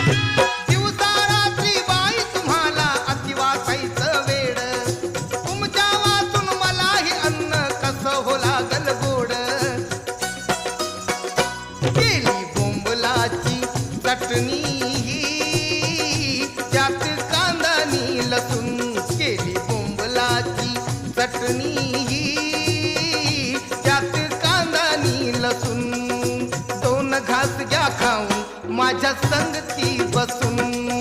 दिवसा रात्री बाई तुम्हाला अति वाचायचं वेड, तुमच्या वाचून मलाही अन्न कसं हो लागल गोड. केली बोंबलाची चटणी त्यात कांदा नी लसूण, केली बोंबलाची चटणी त्यात कांदा नी लसूण. दोन घास घ्या खाऊन माझ्या संगती बसून.